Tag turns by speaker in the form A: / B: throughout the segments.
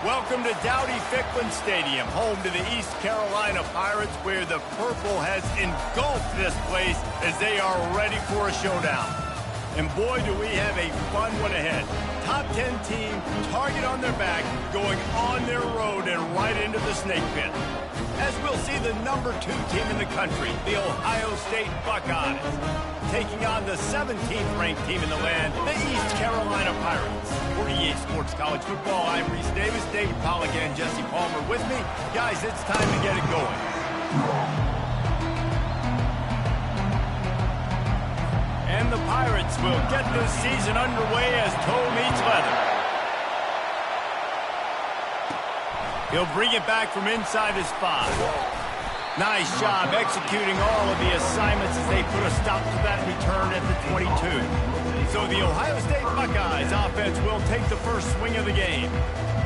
A: Welcome to Dowdy-Ficklin Stadium, home to the East Carolina Pirates, where the purple has engulfed this place as they are ready for a showdown. And boy, do we have a fun one ahead. Top 10 team, target on their back, going on their road and right into the snake pit. As we'll see the number 2 team in the country, the Ohio State Buckeyes, taking on the 17th ranked team in the land, the East Carolina Pirates. For EA Sports College Football, I'm Reese Davis, David Pollack, and Jesse Palmer with me. Guys, it's time to get it going. And the Pirates will get this season underway as toe meets leather. He'll bring it back from inside his 5. Nice job executing all of the assignments as they put a stop to that return at the 22. So the Ohio State Buckeyes offense will take the first swing of the game.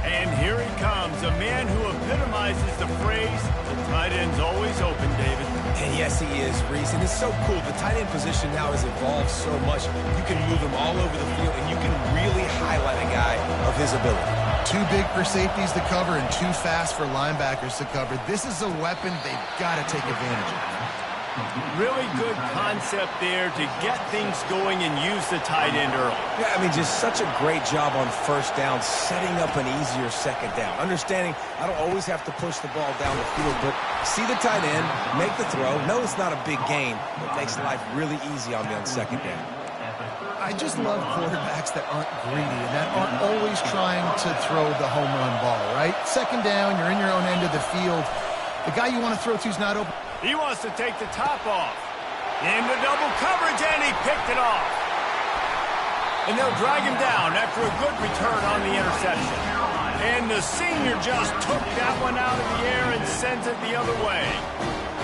A: And here he comes, a man who epitomizes the phrase, the tight end's always open, David.
B: And yes, he is, Reese. And it's so cool. The tight end position now has evolved so much. You can move him all over the field, and you can really highlight a guy of his ability.
C: Too big for safeties to cover and too fast for linebackers to cover. This is a weapon they've got to take advantage of.
A: Really good concept there to get things going and use the tight end early.
B: Yeah, I mean, just such a great job on first down, setting up an easier second down. Understanding I don't always have to push the ball down the field, but see the tight end, make the throw. No, it's not a big gain, but makes life really easy on me on second down.
C: I just love quarterbacks that aren't greedy and that aren't always trying to throw the home run ball, right? Second down, you're in your own end of the field. The guy you want to throw to is not open.
A: He wants to take the top off. Into double coverage, and he picked it off. And they'll drag him down after a good return on the interception. And the senior just took that one out of the air and sends it the other way.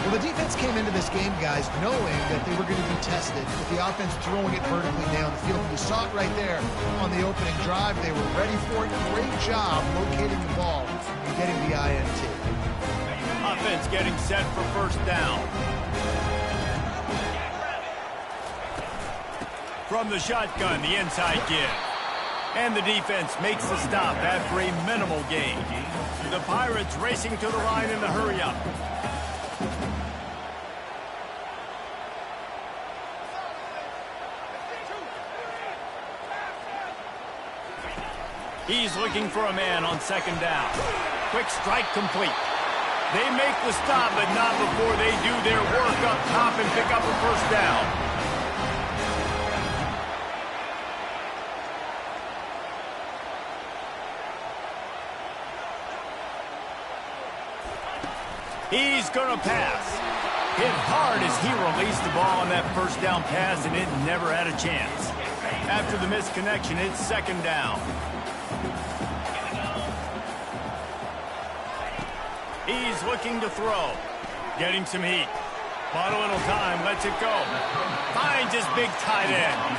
C: Well, the defense came into this game, guys, knowing that they were going to be tested with the offense throwing it vertically down the field. You saw it right there on the opening drive. They were ready for it. Great job locating the ball and getting the INT.
A: Offense getting set for first down. From the shotgun, the inside give. And the defense makes the stop after a minimal gain. The Pirates racing to the line in the hurry-up. He's looking for a man on second down. Quick strike complete. They make the stop, but not before they do their work up top and pick up a first down. He's going to pass. Hit hard as he released the ball on that first down pass, and it never had a chance. After the misconnection, it's second down. He's looking to throw. Getting some heat. Bought a little time, lets it go. Finds his big tight end.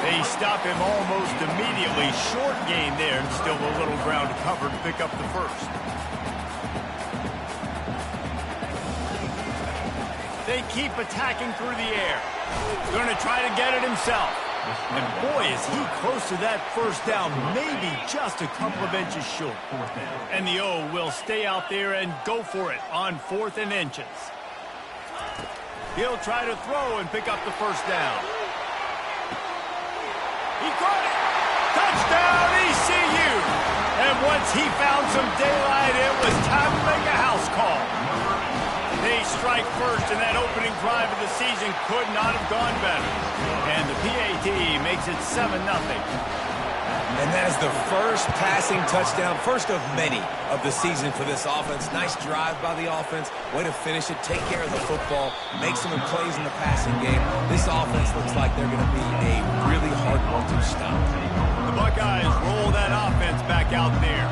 A: They stop him almost immediately. Short gain there, and still a little ground to cover to pick up the first. They keep attacking through the air. Going to try to get it himself. And boy, is he close to that first down, maybe just a couple of inches short. And the O will stay out there and go for it on 4th and inches. He'll try to throw and pick up the first down. He caught it. Touchdown, ECU. And once he found some daylight, it was time to make a house call. They strike first, and that opening drive of the season could not have gone better. And the PAT makes it 7-0.
B: And that is the first passing touchdown, first of many of the season for this offense. Nice drive by the offense. Way to finish it, take care of the football, make some plays in the passing game. This offense looks like they're going to be a really hard one to stop.
A: The Buckeyes roll that offense back out there.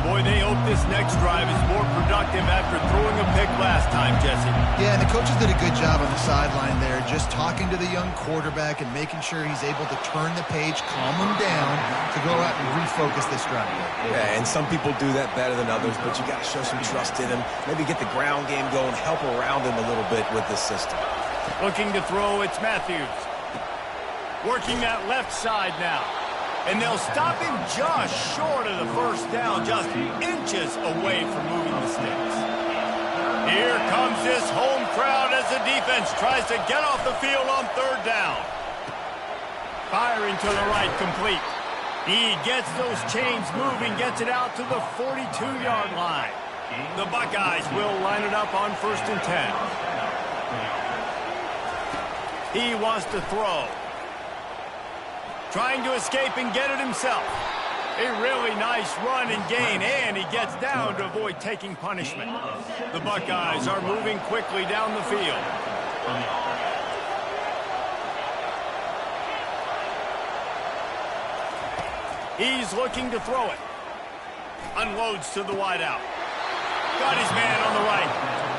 A: Boy, they hope this next drive is more productive after throwing a pick last time, Jesse.
C: Yeah, and the coaches did a good job on the sideline there, just talking to the young quarterback and making sure he's able to turn the page, calm him down, to go out and refocus this drive.
B: Yeah, and some people do that better than others, but you got to show some trust in him. Maybe get the ground game going, help around him a little bit with this system.
A: Looking to throw, it's Matthews. Working that left side now. And they'll stop him just short of the first down, just inches away from moving the sticks. Here comes this home crowd as the defense tries to get off the field on third down. Firing to the right, complete. He gets those chains moving, gets it out to the 42-yard line. The Buckeyes will line it up on 1st and 10. He wants to throw. Trying to escape and get it himself. A really nice run and gain, and he gets down to avoid taking punishment. The Buckeyes are moving quickly down the field. He's looking to throw it. Unloads to the wideout. Got his man on the right.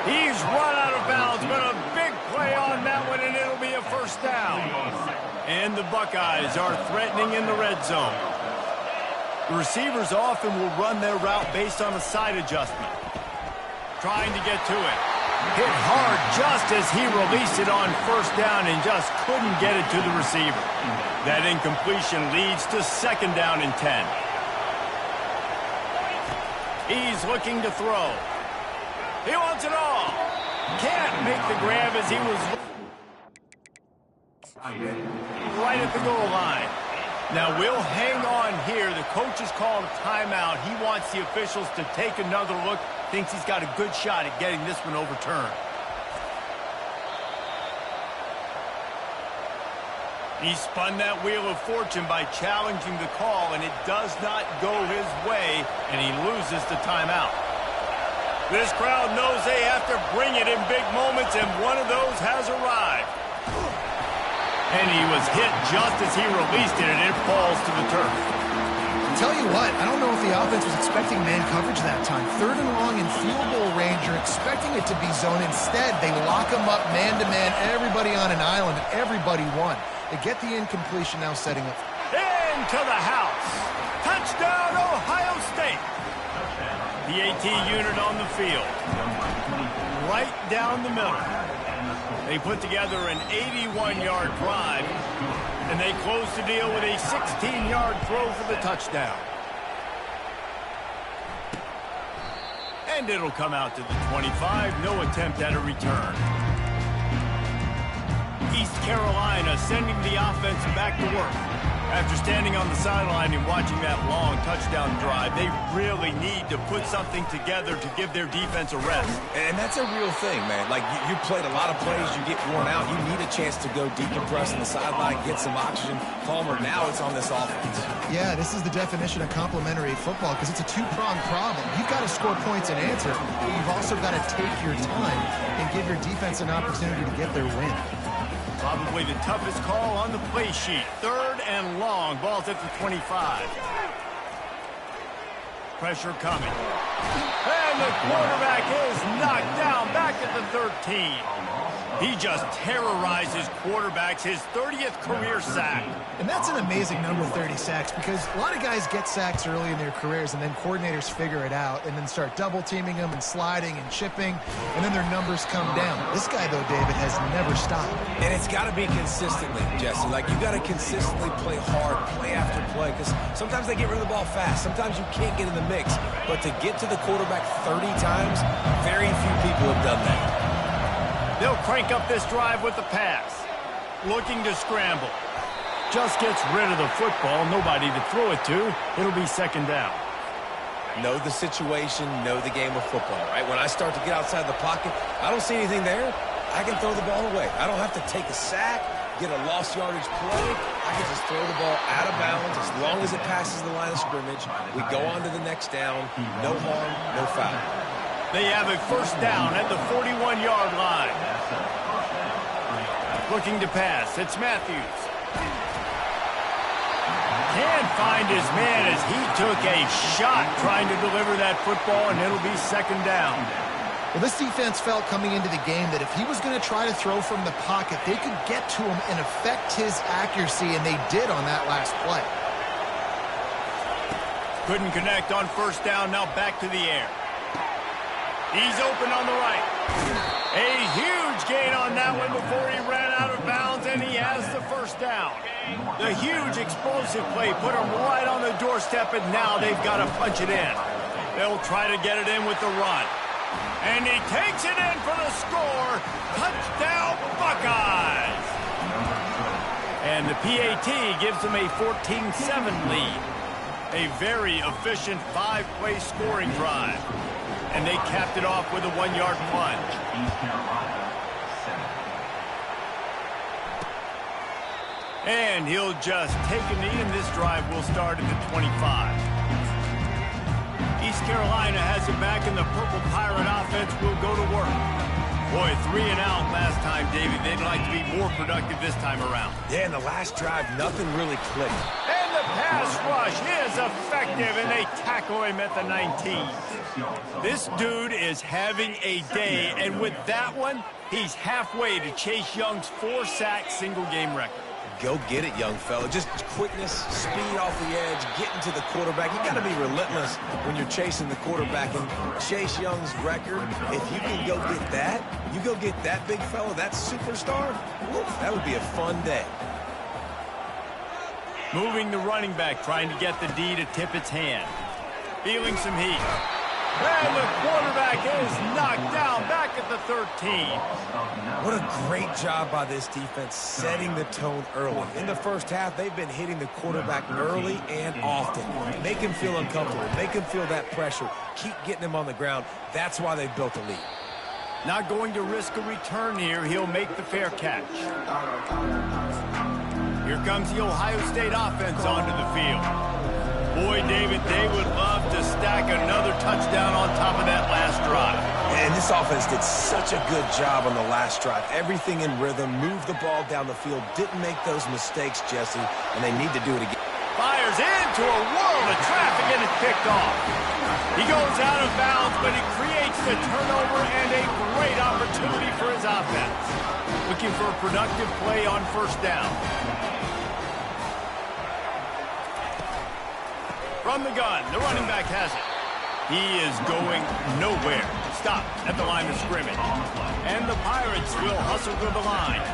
A: He's run out of bounds, but a big play on that one, and it'll be a first down. And the Buckeyes are threatening in the red zone. The receivers often will run their route based on a side adjustment. Trying to get to it. Hit hard just as he released it on first down and just couldn't get it to the receiver. That incompletion leads to 2nd down and 10. He's looking to throw. He wants it all. Can't make the grab as he was right at the goal line. Now we'll hang on here. The coach has called a timeout. He wants the officials to take another look. Thinks he's got a good shot at getting this one overturned. He spun that wheel of fortune by challenging the call, and it does not go his way, and he loses the timeout. This crowd knows they have to bring it in big moments, and one of those has arrived. And he was hit just as he released it, and it falls to the turf.
C: Tell you what, I don't know if the offense was expecting man coverage that time. 3rd and long in field goal range, you're expecting it to be zone. Instead, they lock him up man-to-man, everybody on an island, and everybody won. They get the incompletion now setting up.
A: Into the house. Touchdown, Ohio State. The AT unit on the field. Right down the middle. They put together an 81-yard drive, and they close the deal with a 16-yard throw for the touchdown. And it'll come out to the 25. No attempt at a return. East Carolina sending the offense back to work. After standing on the sideline and watching that long touchdown drive, they really need to put something together to give their defense a rest.
B: And that's a real thing, man. Like, you played a lot of plays, you get worn out. You need a chance to go decompress on the sideline, get some oxygen. Palmer, now it's on this offense.
C: Yeah, this is the definition of complementary football because it's a two-pronged problem. You've got to score points and answer, but you've also got to take your time and give your defense an opportunity to get their win.
A: Probably the toughest call on the play sheet. 3rd and long. Ball's at the 25. Pressure coming. And the quarterback is knocked down back at the 13. He just terrorizes quarterbacks, his 30th career sack.
C: And that's an amazing number, 30 sacks, because a lot of guys get sacks early in their careers, and then coordinators figure it out and then start double-teaming them and sliding and chipping, and then their numbers come down. This guy, though, David, has never stopped.
B: And it's got to be consistently, Jesse. Like, you got to consistently play hard, play after play, because sometimes they get rid of the ball fast. Sometimes you can't get in the mix. But to get to the quarterback 30 times, very few people have done that.
A: They'll crank up this drive with the pass. Looking to scramble. Just gets rid of the football. Nobody to throw it to. It'll be 2nd down.
B: Know the situation, know the game of football, right? When I start to get outside the pocket, I don't see anything there. I can throw the ball away. I don't have to take a sack, get a lost yardage play. I can just throw the ball out of bounds as long as it passes the line of scrimmage. We go on to the next down. No harm, no foul.
A: They have a first down at the 41-yard line. Looking to pass. It's Matthews. Can't find his man as he took a shot trying to deliver that football, and it'll be 2nd down.
C: Well, this defense felt coming into the game that if he was going to try to throw from the pocket, they could get to him and affect his accuracy, and they did on that last play.
A: Couldn't connect on first down. Now back to the air. He's open on the right. A huge gain on that one before he ran out of bounds, and he has the first down. The huge explosive play put them right on the doorstep, and now they've got to punch it in. They'll try to get it in with the run. And he takes it in for the score. Touchdown, Buckeyes! And the PAT gives them a 14-7 lead. A very efficient 5-play scoring drive. And they capped it off with a 1-yard plunge. And he'll just take a knee, and this drive will start at the 25. East Carolina has it back, and the Purple Pirate offense will go to work. Boy, 3 and out last time, David. They'd like to be more productive this time around.
B: Yeah, in the last drive, nothing really clicked.
A: And the pass rush is effective, and they tackle him at the 19. This dude is having a day, and with that one, he's halfway to Chase Young's 4-sack single-game record.
B: Go get it, young fella. Just quickness, speed off the edge, getting to the quarterback. You got to be relentless when you're chasing the quarterback. And Chase Young's record, if you can go get that, you go get that big fella, that superstar, woof, that would be a fun day.
A: Moving the running back, trying to get the D to tip its hand. Feeling some heat. And the quarterback is knocked down back at the 13.
B: What a great job by this defense setting the tone early. In the first half, they've been hitting the quarterback early and often. Make him feel uncomfortable. Make him feel that pressure. Keep getting him on the ground. That's why they've built a lead.
A: Not going to risk a return here. He'll make the fair catch. Here comes the Ohio State offense onto the field. Boy, David, they would love to stack another touchdown on top of that last drive.
B: And this offense did such a good job on the last drive. Everything in rhythm, moved the ball down the field, didn't make those mistakes, Jesse, and they need to do it again.
A: Fires into a world of traffic and it's picked off. He goes out of bounds, but he creates the turnover and a great opportunity for his offense. Looking for a productive play on first down. From the gun, the running back has it. He is going nowhere. Stop at the line of scrimmage. And the Pirates will hustle to the line.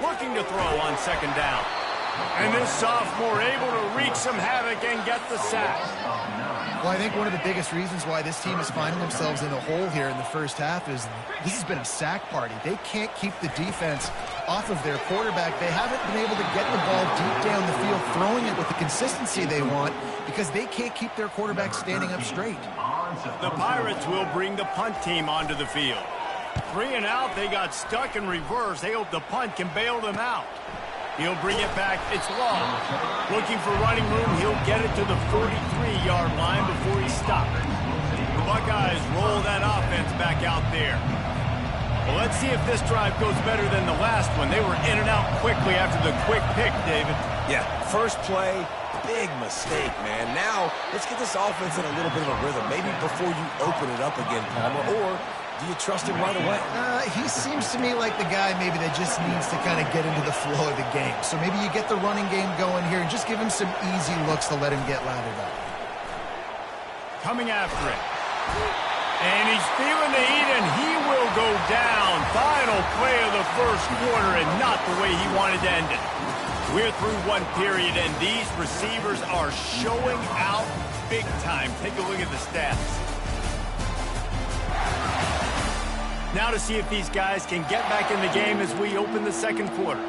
A: Looking to throw on second down. And this sophomore able to wreak some havoc and get the sack.
C: Well, I think one of the biggest reasons why this team is finding themselves in a hole here in the first half is this has been a sack party. They can't keep the defense off of their quarterback. They haven't been able to get the ball deep down the field, throwing it with the consistency they want because they can't keep their quarterback standing up straight.
A: The Pirates will bring the punt team onto the field. 3 and out, they got stuck in reverse. They hope the punt can bail them out. He'll bring it back. It's long. Looking for running room. He'll get it to the 43-yard line before he stops. The Buckeyes roll that offense back out there. Well, let's see if this drive goes better than the last one. They were in and out quickly after the quick pick, David.
B: Yeah, first play, big mistake, man. Now, let's get this offense in a little bit of a rhythm. Maybe before you open it up again, Palmer, or do you trust him right away?
C: He seems to me like the guy maybe that just needs to kind of get into the flow of the game. So maybe you get the running game going here and just give him some easy looks to let him get lathered up.
A: Coming after it. And he's feeling the heat, and he will go down. Final play of the first quarter, and not the way he wanted to end it. We're through one period, and these receivers are showing out big time. Take a look at the stats. Now to see if these guys can get back in the game as we open the second quarter.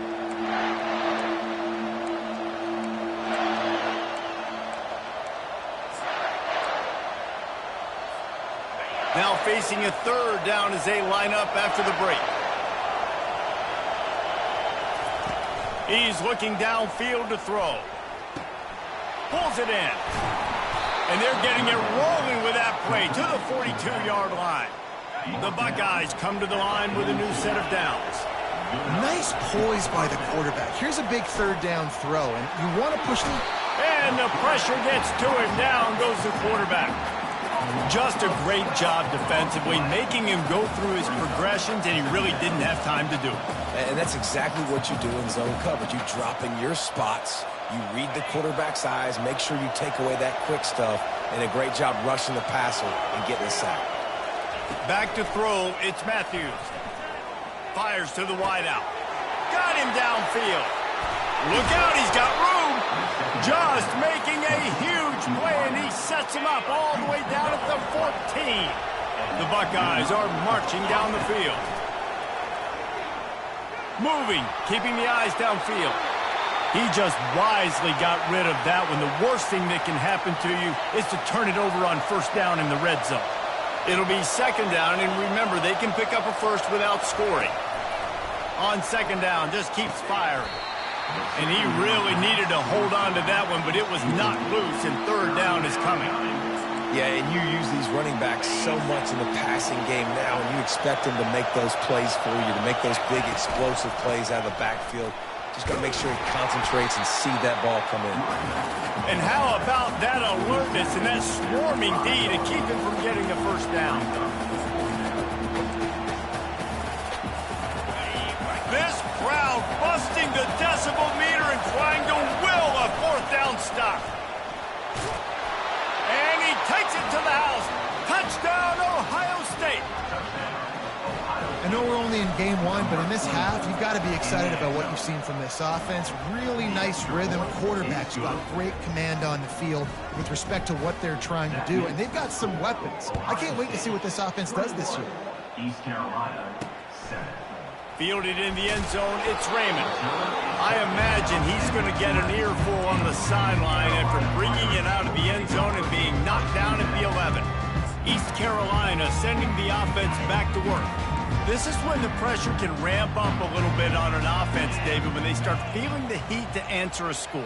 A: Now facing a third down as they line up after the break. He's looking downfield to throw. Pulls it in. And they're getting it rolling with that play to the 42-yard line. The Buckeyes come to the line with a new set of downs.
C: Nice poise by the quarterback. Here's a big third down throw, and you want to push the...
A: And the pressure gets to him. Down goes the quarterback. Just a great job defensively, making him go through his progressions, and he really didn't have time to do it.
B: And that's exactly what you do in zone coverage. You drop in your spots, you read the quarterback's eyes, make sure you take away that quick stuff, and a great job rushing the passer and getting a sack.
A: Back to throw, it's Matthews. Fires to the wideout. Got him downfield. Look out, he's got room. Just making a huge play, and he sets him up all the way down at the 14. The Buckeyes are marching down the field. Moving, keeping the eyes downfield. He just wisely got rid of that one. The worst thing that can happen to you is to turn it over on first down in the red zone. It'll be second down, and remember, they can pick up a first without scoring. On second down, just keeps firing. And he really needed to hold on to that one, but it was not loose, and third down is coming.
B: Yeah, and you use these running backs so much in the passing game now, and you expect them to make those plays for you, to make those big explosive plays out of the backfield. Just got to make sure he concentrates and see that ball come in.
A: And how about that alertness and that swarming D to keep him from getting the first down? This crowd busting the decibel meter and trying to will a fourth down stop. And he takes it to the house. Touchdown, Ohio State.
C: I know we're only in game one, but in this half, you've got to be excited about what you've seen from this offense. Really nice rhythm. Quarterbacks got great command on the field with respect to what they're trying to do, and they've got some weapons. I can't wait to see what this offense does this year.
D: East Carolina, 7.
A: Fielded in the end zone, it's Raymond. I imagine he's going to get an earful on the sideline after bringing it out of the end zone and being knocked down at the 11. East Carolina sending the offense back to work. This is when the pressure can ramp up a little bit on an offense, David, when they start feeling the heat to answer a score.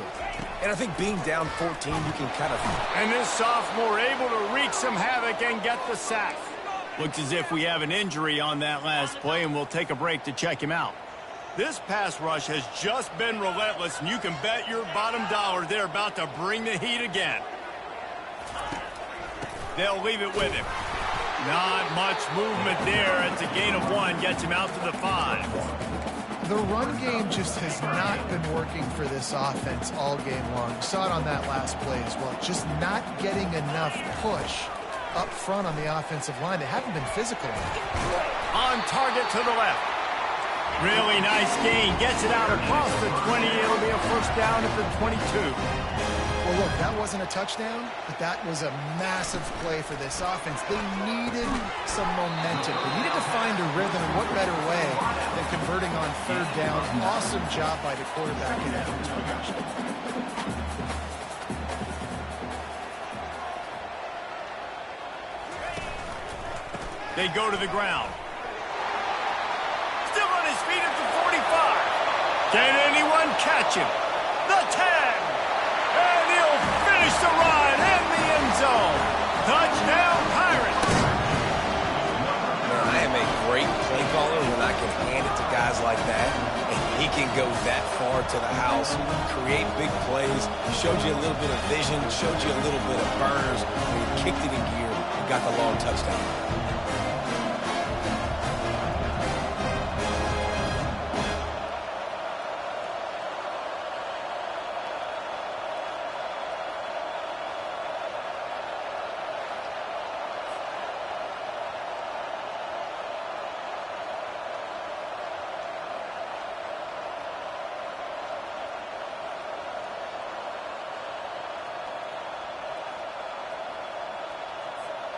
B: And I think being down 14, you can kind of...
A: And this sophomore able to wreak some havoc and get the sack. Looks as if we have an injury on that last play, and we'll take a break to check him out. This pass rush has just been relentless, and you can bet your bottom dollar they're about to bring the heat again. They'll leave it with him. Not much movement there. It's a gain of 1. Gets him out to the 5.
C: The run game just has not been working for this offense all game long. You saw it on that last play as well. Just not getting enough push up front on the offensive line. They haven't been physical enough.
A: On target to the left. Really nice gain. Gets it out across the 20. It'll be a first down at the 22.
C: Well, look, that wasn't a touchdown, but that was a massive play for this offense. They needed some momentum. They needed to find a rhythm, and what better way than converting on third down. Awesome job by the quarterback in that return.
A: They go to the ground. Still on his feet at the 45. Can anyone catch him? The 10. And he'll finish the run in the end zone. Touchdown, Pirates.
B: Man, I am a great play caller when I can hand it to guys like that. And he can go that far to the house, create big plays, showed you a little bit of vision, showed you a little bit of burners, and he kicked it in gear and got the long touchdown.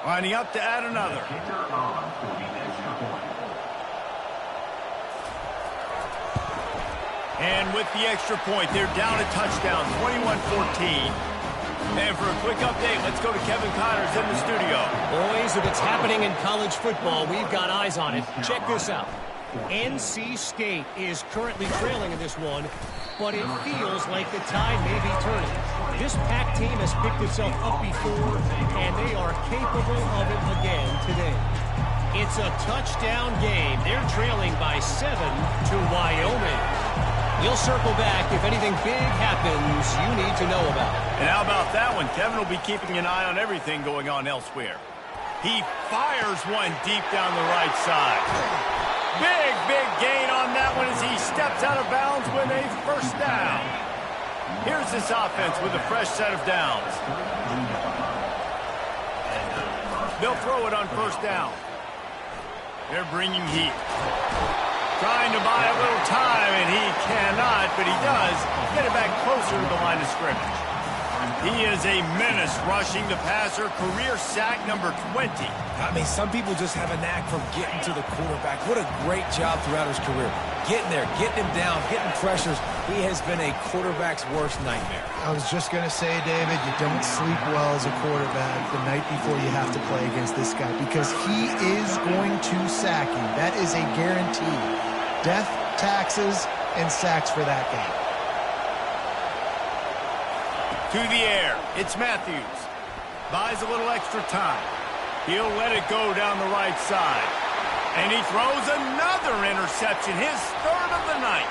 A: Lining up to add another. And with the extra point, they're down a touchdown, 21-14. And for a quick update, let's go to Kevin Connors in the studio.
E: Boys, if it's happening in college football, we've got eyes on it. Check this out. NC State is currently trailing in this one, but it feels like the tide may be turning. This Pac team has picked itself up before, and they are capable of it again today. It's a touchdown game. They're trailing by 7 to Wyoming. We'll circle back if anything big happens you need to know about.
A: And how about that one? Kevin will be keeping an eye on everything going on elsewhere. He fires one deep down the right side. Big gain on that one as he steps out of bounds with a first down. Here's this offense with a fresh set of downs. They'll throw it on first down. They're bringing heat. Trying to buy a little time, and he cannot, but he does get it back closer to the line of scrimmage. He is a menace rushing the passer, career sack number 20.
B: I mean, some people just have a knack for getting to the quarterback. What a great job throughout his career. Getting there, getting him down, getting pressures. He has been a quarterback's worst nightmare.
C: I was just going to say, David, you don't sleep well as a quarterback the night before you have to play against this guy because he is going to sack you. That is a guarantee. Death, taxes, and sacks for that game.
A: To the air, it's Matthews. Buys a little extra time. He'll let it go down the right side. And he throws another interception, his third of the night.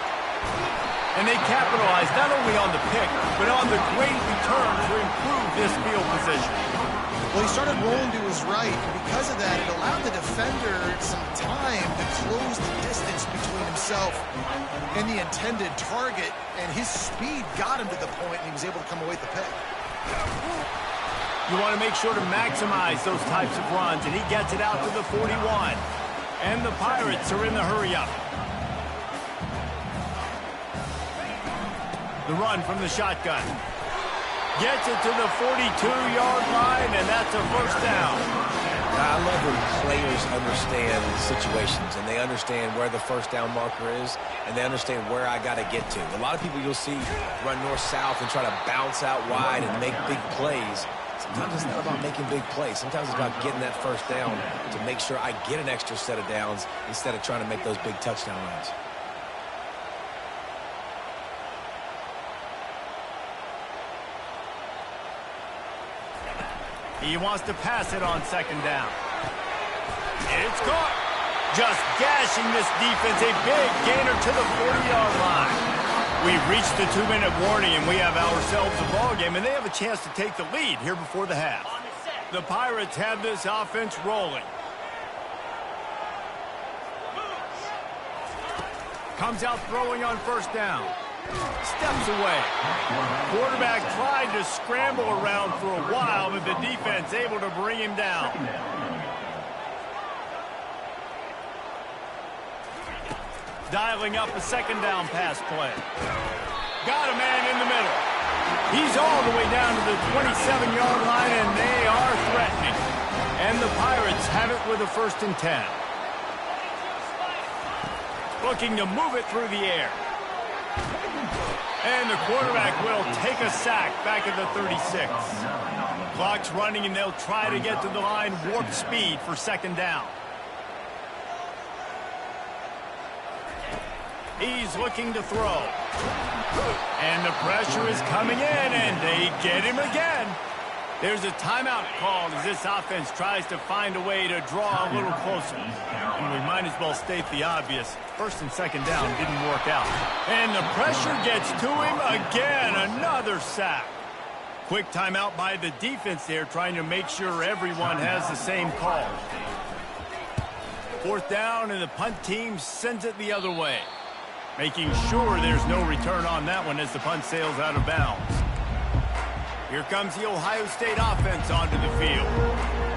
A: And they capitalize not only on the pick, but on the great return to improve this field position.
C: Well, he started rolling to his right, and because of that, it allowed the defender some time to close the distance between himself and the intended target, and his speed got him to the point, and he was able to come away with the pick.
A: You want to make sure to maximize those types of runs, and he gets it out to the 41. And the Pirates are in the hurry-up. The run from the shotgun. Gets it to the 42-yard line, and that's a first down.
B: I love when players understand situations, and they understand where the first down marker is, and they understand where I got to get to. A lot of people you'll see run north-south and try to bounce out wide and make big plays. Sometimes it's not about making big plays. Sometimes it's about getting that first down to make sure I get an extra set of downs instead of trying to make those big touchdown runs.
A: He wants to pass it on second down. It's caught. Just gashing this defense. A big gainer to the 40-yard line. We've reached the 2-minute warning, and we have ourselves a ball game, and they have a chance to take the lead here before the half. The Pirates have this offense rolling. Comes out throwing on first down. Steps away. Quarterback tried to scramble around for a while, but the defense able to bring him down. Dialing up a second down pass play. Got a man in the middle. He's all the way down to the 27-yard line, and they are threatening. And the Pirates have it with a 1st and 10. Looking to move it through the air. And the quarterback will take a sack back at the 36. Clock's running, and they'll try to get to the line warp speed for second down. He's looking to throw. And the pressure is coming in, and they get him again. There's a timeout called as this offense tries to find a way to draw a little closer. And we might as well state the obvious. 1st and 2nd down didn't work out. And the pressure gets to him again. Another sack. Quick timeout by the defense there, trying to make sure everyone has the same call. 4th down, and the punt team sends it the other way. Making sure there's no return on that one as the punt sails out of bounds. Here comes the Ohio State offense onto the field.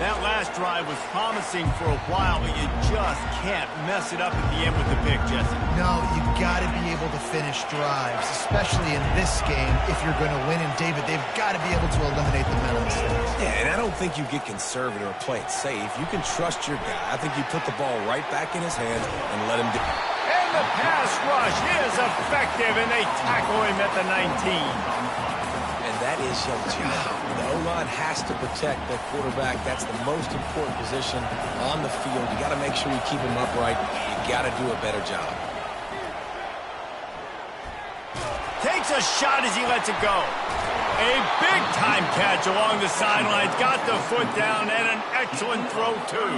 A: That last drive was promising for a while, but you just can't mess it up at the end with the pick, Jesse.
C: No, you've got to be able to finish drives, especially in this game if you're going to win. And, David, they've got to be able to eliminate the mental mistakes.
B: Yeah, and I don't think you get conservative or play it safe. You can trust your guy. I think you put the ball right back in his hands and let him do it.
A: And the pass rush is effective, and they tackle him at the 19.
B: That is your job. The O-line has to protect the quarterback. That's the most important position on the field. You got to make sure you keep him upright. You got to do a better job.
A: Takes a shot as he lets it go. A big-time catch along the sidelines. Got the foot down, and an excellent throw, too.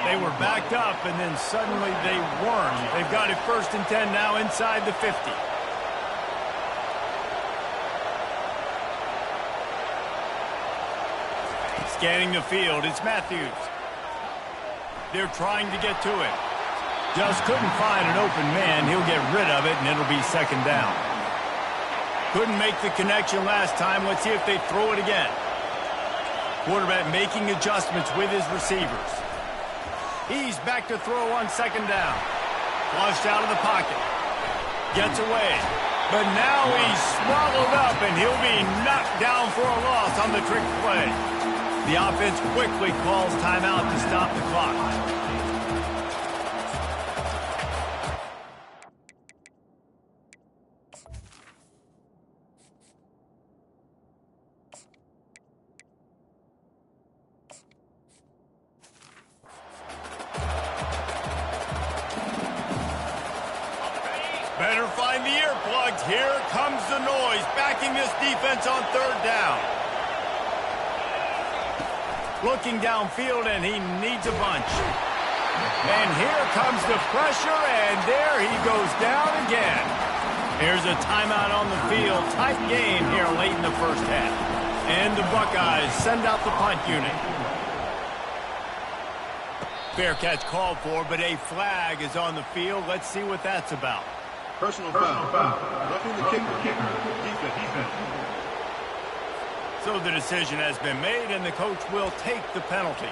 A: They were backed up, and then suddenly they weren't. They've got it 1st and 10 now inside the 50. Scanning the field, it's Matthews. They're trying to get to it. Just couldn't find an open man. He'll get rid of it, and it'll be second down. Couldn't make the connection last time. Let's see if they throw it again. Quarterback making adjustments with his receivers. He's back to throw on second down. Flushed out of the pocket. Gets away. But now he's swallowed up, and he'll be knocked down for a loss on the trick play. The offense quickly calls timeout to stop the clock. Better find the earplugs. Here comes the noise, backing this defense on third down. Looking downfield, and he needs a bunch. And here comes the pressure, and there he goes down again. Here's a timeout on the field. Tight game here late in the first half. And the Buckeyes send out the punt unit. Fair catch called for, but a flag is on the field. Let's see what that's about.
F: Personal foul. Roughing the kicker. Defense.
A: So the decision has been made, and the coach will take the penalty.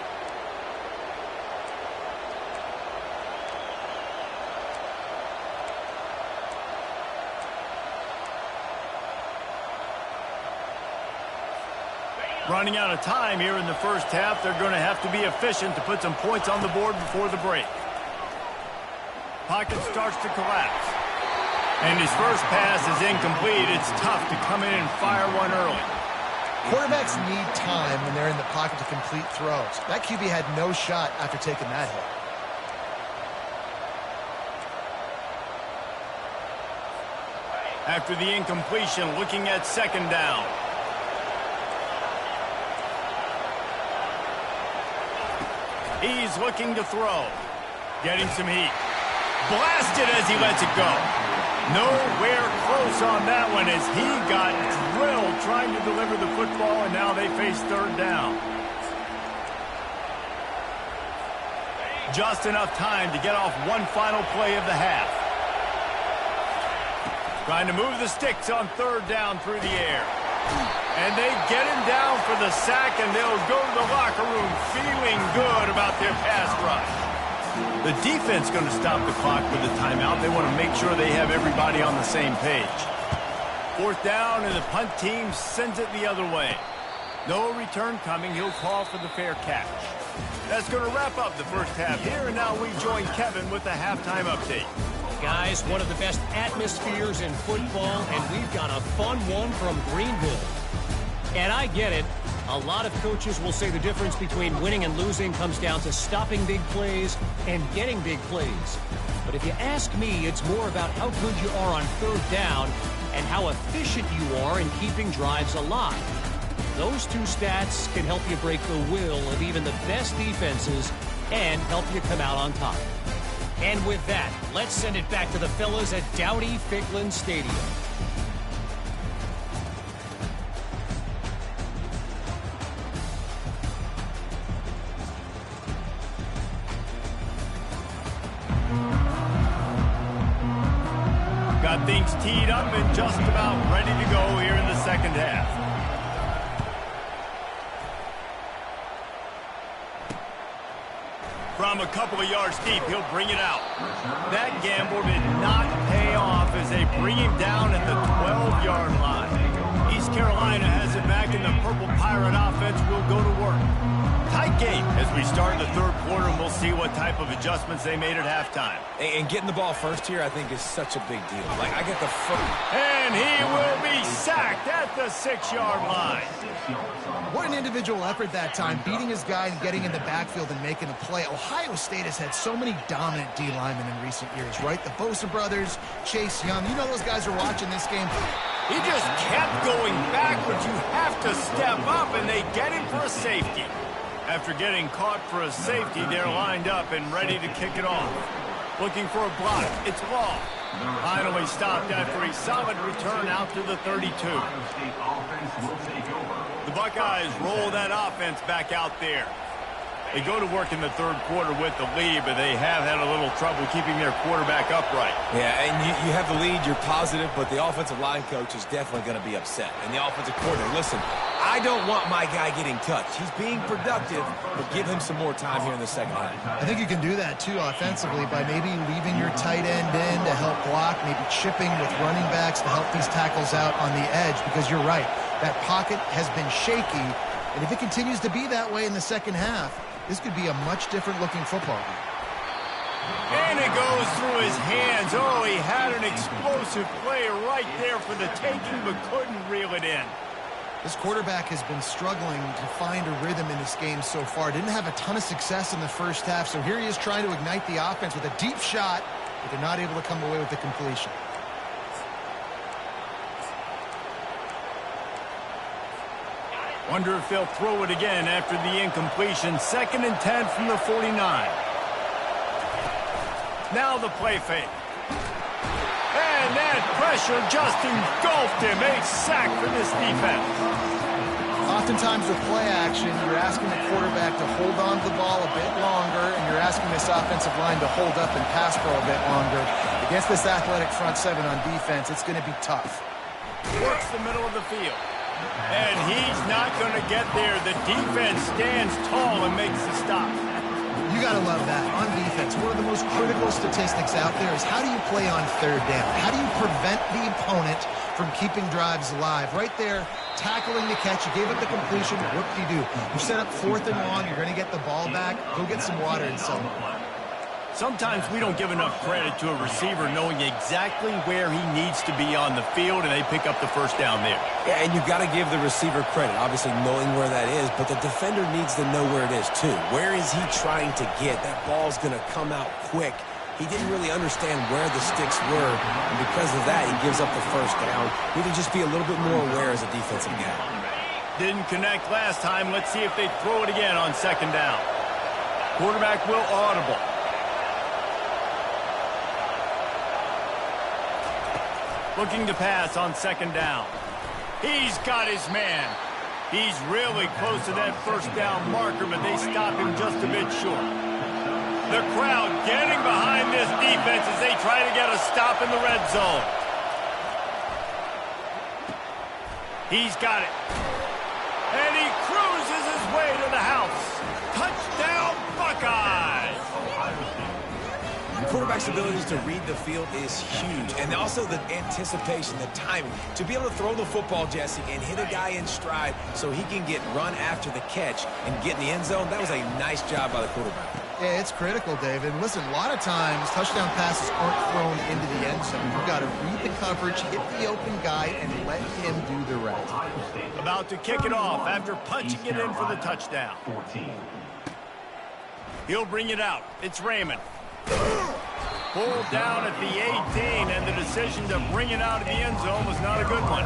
A: Running out of time here in the first half. They're going to have to be efficient to put some points on the board before the break. Pocket starts to collapse. And his first pass is incomplete. It's tough to come in and fire one early.
C: Quarterbacks need time when they're in the pocket to complete throws. That QB had no shot after taking that hit.
A: After the incompletion, looking at second down. He's looking to throw. Getting some heat. Blasted as he lets it go. Nowhere close on that one as he got drilled trying to deliver the football, and now they face third down. Just enough time to get off one final play of the half. Trying to move the sticks on third down through the air. And they get him down for the sack, and they'll go to the locker room feeling good about their pass rush. The defense going to stop the clock with a timeout. They want to make sure they have everybody on the same page. Fourth down, and the punt team sends it the other way. No return coming. He'll call for the fair catch. That's going to wrap up the first half here, and now we join Kevin with the halftime update.
E: Guys, one of the best atmospheres in football, and we've got a fun one from Greenville. And I get it. A lot of coaches will say the difference between winning and losing comes down to stopping big plays and getting big plays. But if you ask me, it's more about how good you are on third down and how efficient you are in keeping drives alive. Those two stats can help you break the will of even the best defenses and help you come out on top. And with that, let's send it back to the fellas at Dowdy-Ficklin Stadium.
A: Got things teed up and just about ready to go here in the second half. From a couple of yards deep, he'll bring it out. That gamble did not pay off as they bring him down at the 12-yard line. East Carolina has it back, and the Purple Pirate offense will go to work. Tight game as we start the third quarter, and we'll see what type of adjustments they made at halftime.
B: And getting the ball first here, I think, is such a big deal. Like, I get the foot.
A: And he will be sacked at the 6-yard line.
C: What an individual effort that time, beating his guy and getting in the backfield and making a play. Ohio State has had so many dominant D linemen in recent years, right? The Bosa brothers, Chase Young. You know those guys are watching this game.
A: He just kept going backwards. You have to step up, and they get him for a safety. After getting caught for a safety, they're lined up and ready to kick it off. Looking for a block. It's Law. Finally stopped after a solid return out to the 32. The Buckeyes roll that offense back out there. They go to work in the third quarter with the lead, but they have had a little trouble keeping their quarterback upright.
B: Yeah, and you have the lead, you're positive, but the offensive line coach is definitely going to be upset. And the offensive coordinator, listen, I don't want my guy getting touched. He's being productive, but give him some more time here in the second half.
C: I think you can do that, too, offensively, by maybe leaving your tight end in to help block, maybe chipping with running backs to help these tackles out on the edge, because you're right. That pocket has been shaky, and if it continues to be that way in the second half, this could be a much different-looking football game.
A: And it goes through his hands. Oh, he had an explosive play right there for the taking, but couldn't reel it in.
C: This quarterback has been struggling to find a rhythm in this game so far. Didn't have a ton of success in the first half, so here he is trying to ignite the offense with a deep shot, but they're not able to come away with the completion.
A: Wonder if they'll throw it again after the incompletion. 2nd and 10 from the 49. Now the play fake. And that pressure just engulfed him. A sack for this defense.
C: Oftentimes with play action, you're asking the quarterback to hold on to the ball a bit longer, and you're asking this offensive line to hold up and pass for a bit longer. Against this athletic front seven on defense, it's going to be tough.
A: Works the middle of the field. And he's not going to get there. The defense stands tall and makes the stop.
C: You got to love that. On defense, one of the most critical statistics out there is how do you play on third down? How do you prevent the opponent from keeping drives alive? Right there, tackling the catch. You gave up the completion. What do? You set up 4th and long. You're going to get the ball back. Go get some water and celebrate.
A: Sometimes we don't give enough credit to a receiver knowing exactly where he needs to be on the field, and they pick up the first down there.
B: Yeah, and you've got to give the receiver credit, obviously knowing where that is, but the defender needs to know where it is too. Where is he trying to get? That ball's going to come out quick. He didn't really understand where the sticks were, and because of that, he gives up the first down. We need to just be a little bit more aware as a defensive guy.
A: Didn't connect last time. Let's see if they throw it again on 2nd down. Quarterback will audible. Looking to pass on 2nd down. He's got his man. He's really close to that first down marker, but they stop him just a bit short. The crowd getting behind this defense as they try to get a stop in the red zone. He's got it. And he cruises his way to the house. Touchdown, Buckeyes!
B: The quarterback's abilities to read the field is huge, and also the anticipation, the timing. To be able to throw the football, Jesse, and hit a guy in stride so he can get run after the catch and get in the end zone, that was a nice job by the quarterback.
C: Yeah, it's critical, David. Listen, a lot of times touchdown passes aren't thrown into the end zone. You've got to read the coverage, hit the open guy, and let him do the rest.
A: About to kick it off after punching it in for the touchdown. He'll bring it out. It's Raymond. Pulled down at the 18, and the decision to bring it out of the end zone was not a good one.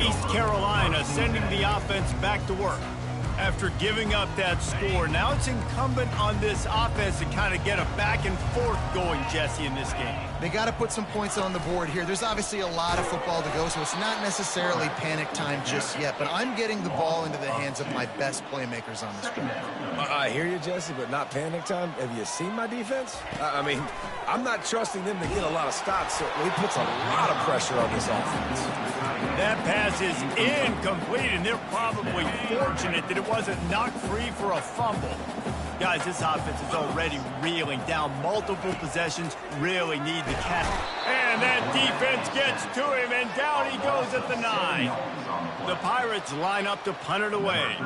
A: East Carolina sending the offense back to work. After giving up that score, now it's incumbent on this offense to kind of get a back and forth going, Jesse, in this game.
C: They got to put some points on the board here. There's obviously a lot of football to go, so it's not necessarily panic time just yet, but I'm getting the ball into the hands of my best playmakers on this drive.
B: I hear you, Jesse, but not panic time. Have you seen my defense? I mean, I'm not trusting them to get a lot of stops, so he puts a lot of pressure on this offense.
A: That pass is incomplete, and they're probably fortunate that it wasn't knocked free for a fumble. Guys, this offense is already reeling down multiple possessions, really need the catch. And that defense gets to him, and down he goes at the 9. The Pirates line up to punt it away.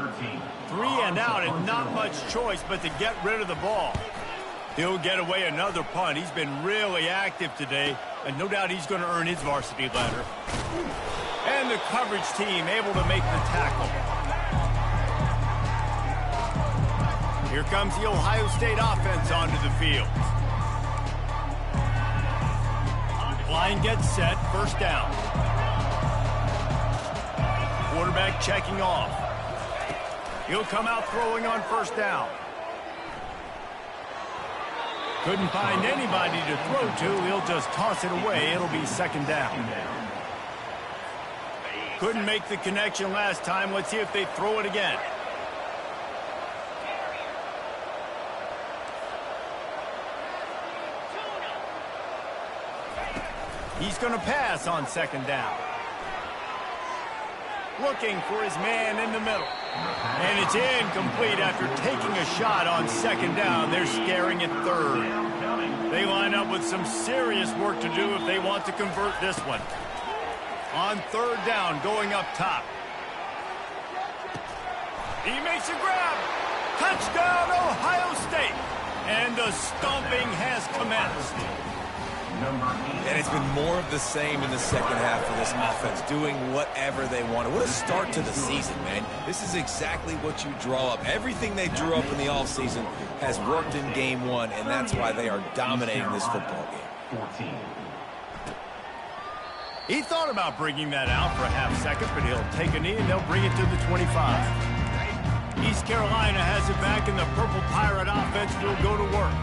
A: 3 and out, and not much choice but to get rid of the ball. He'll get away another punt. He's been really active today, and no doubt he's going to earn his varsity letter. And the coverage team able to make the tackle. Here comes the Ohio State offense onto the field. Line gets set, first down. Quarterback checking off. He'll come out throwing on first down. Couldn't find anybody to throw to. He'll just toss it away. It'll be second down. Couldn't make the connection last time. Let's see if they throw it again. He's going to pass on second down. looking for his man in the middle. And it's incomplete after taking a shot on second down. They're scaring at third. They line up with some serious work to do if they want to convert this one. On third down, going up top. He makes a grab. Touchdown, Ohio State. And the stomping has commenced.
B: And it's been more of the same in the second half for this offense, doing whatever they wanted. What a start to the season, man. This is exactly what you draw up. Everything they drew up in the offseason has worked in game one, and that's why they are dominating this football game.
A: He thought about bringing that out for a half second, but he'll take a knee and they'll bring it to the 25. East Carolina has it back, and the Purple Pirate offense will go to work.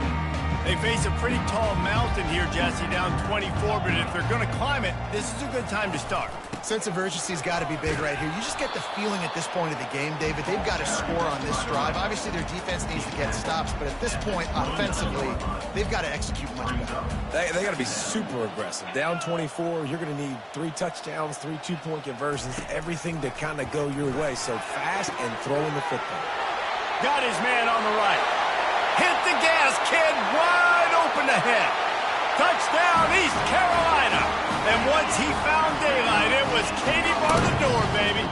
A: They face a pretty tall mountain here, Jesse, down 24, but if they're going to climb it, this is a good time to start.
C: Sense of urgency's got to be big right here. You just get the feeling at this point of the game, David, they've got to score on this drive. Obviously, their defense needs to get stops, but at this point, offensively, they've got to execute much better.
B: They got to be super aggressive. Down 24, you're going to need 3 touchdowns, 3 two-point conversions, everything to kind of go your way. So fast and throwing the football.
A: Got his man on the right. Hit the gas, kid. Wide open ahead. Touchdown, East Carolina. And once he found daylight, it was Katie bar the door, baby.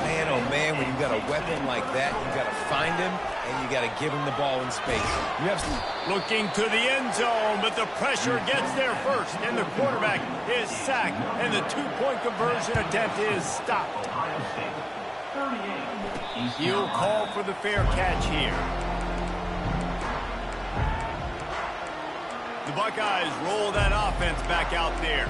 B: Man, oh man, when you got a weapon like that, you got to find him, and you got to give him the ball in space. You have some...
A: Looking to the end zone, but the pressure gets there first, and the quarterback is sacked, and the two-point conversion attempt is stopped. He'll call for the fair catch here. The Buckeyes roll that offense back out there.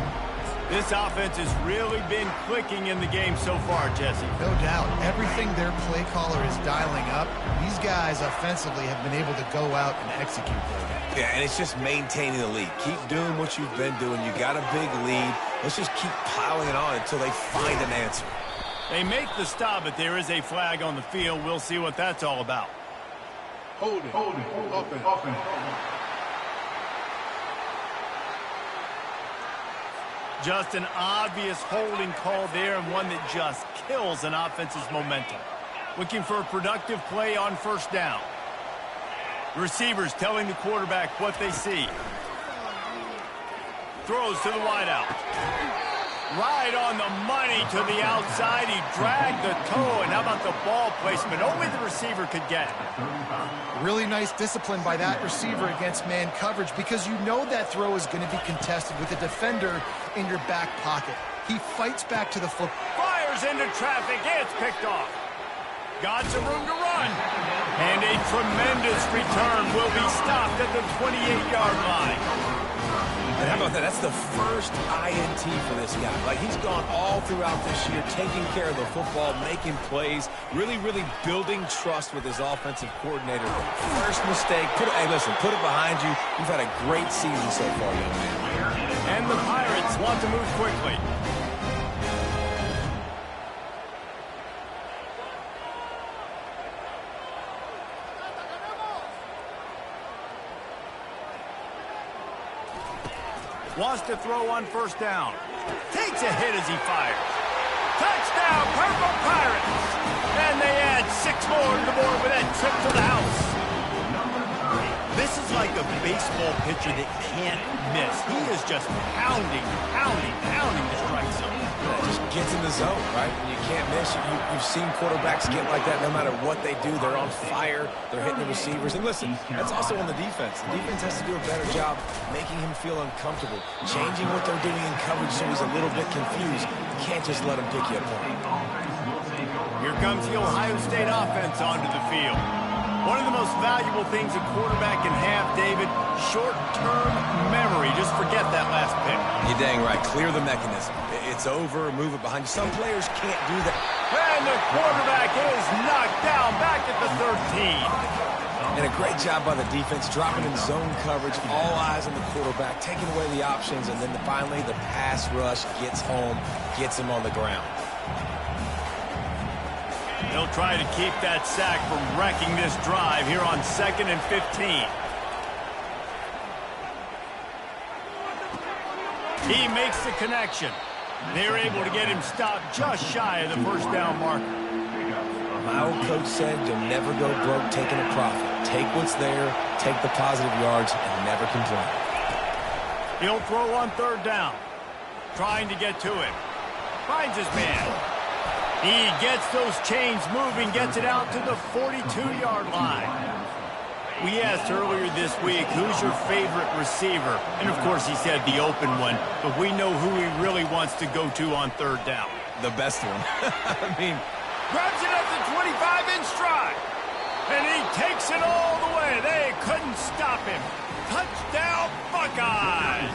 A: This offense has really been clicking in the game so far, Jesse.
C: No doubt. Everything their play caller is dialing up, these guys offensively have been able to go out and execute there.
B: Yeah, and it's just maintaining the lead. Keep doing what you've been doing. You got a big lead. Let's just keep piling it on until they find an answer.
A: They make the stop, but there is a flag on the field. We'll see what that's all about.
F: Hold it. Offense.
A: Just an obvious holding call there, and one that just kills an offense's momentum. Looking for a productive play on first down. Receivers telling the quarterback what they see. Throws to the wideout. Right on the money to the outside. He dragged the toe, and how about the ball placement? Only the receiver could get it.
C: Really nice discipline by that receiver against man coverage, because you know that throw is going to be contested with a defender in your back pocket. He fights back to the football.
A: Fires into traffic. It's picked off. Got some room to run. And a tremendous return will be stopped at the 28-yard line.
B: And how about that? That's the first INT for this guy. Like, he's gone all throughout this year, taking care of the football, making plays, really building trust with his offensive coordinator. First mistake. Hey, listen, put it behind you. You've had a great season so far, young man.
A: And the Pirates want to move quickly. Wants to throw on first down. Takes a hit as he fires. Touchdown, Purple Pirates! And they add 6 more to the board with that trip to the house. This is like a baseball pitcher that can't miss. He is just pounding the strike zone.
B: That just gets in the zone, right? And you can't miss. You've seen quarterbacks get like that no matter what they do. They're on fire. They're hitting the receivers. And listen, that's also on the defense. The defense has to do a better job making him feel uncomfortable, changing what they're doing in coverage so he's a little bit confused. You can't just let him pick you apart.
A: Here comes the Ohio State offense onto the field. One of the most valuable things a quarterback can have, David, short-term memory. Just forget that last pick.
B: You're dang right. Clear the mechanism. It's over. Move it behind you. Some players can't do that.
A: And the quarterback is knocked down back at the 13.
B: And a great job by the defense, dropping in zone coverage, all eyes on the quarterback, taking away the options, and then finally the pass rush gets home, gets him on the ground.
A: They'll try to keep that sack from wrecking this drive here on 2nd and 15. He makes the connection. They're able to get him stopped just shy of the first down marker.
B: My old coach said you'll never go broke taking a profit. Take what's there, take the positive yards, and never complain.
A: He'll throw on third down. Trying to get to him. Finds his man. He gets those chains moving, gets it out to the 42-yard line. We asked earlier this week, who's your favorite receiver? And, of course, he said the open one, but we know who he really wants to go to on third down.
B: The best one. I mean,
A: grabs it at the 25 in stride. And he takes it all the way. They couldn't stop him. Touchdown, Buckeyes!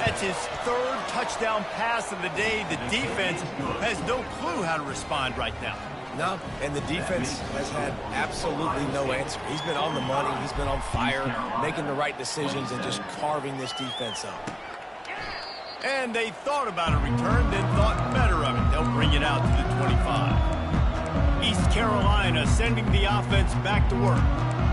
A: That's his third touchdown pass of the day. The defense has no clue how to respond right now.
B: No, and the defense has had absolutely no answer. He's been on the money. He's been on fire, making the right decisions and just carving this defense up.
A: And they thought about a return, then thought better of it. They'll bring it out to the 25. East Carolina sending the offense back to work.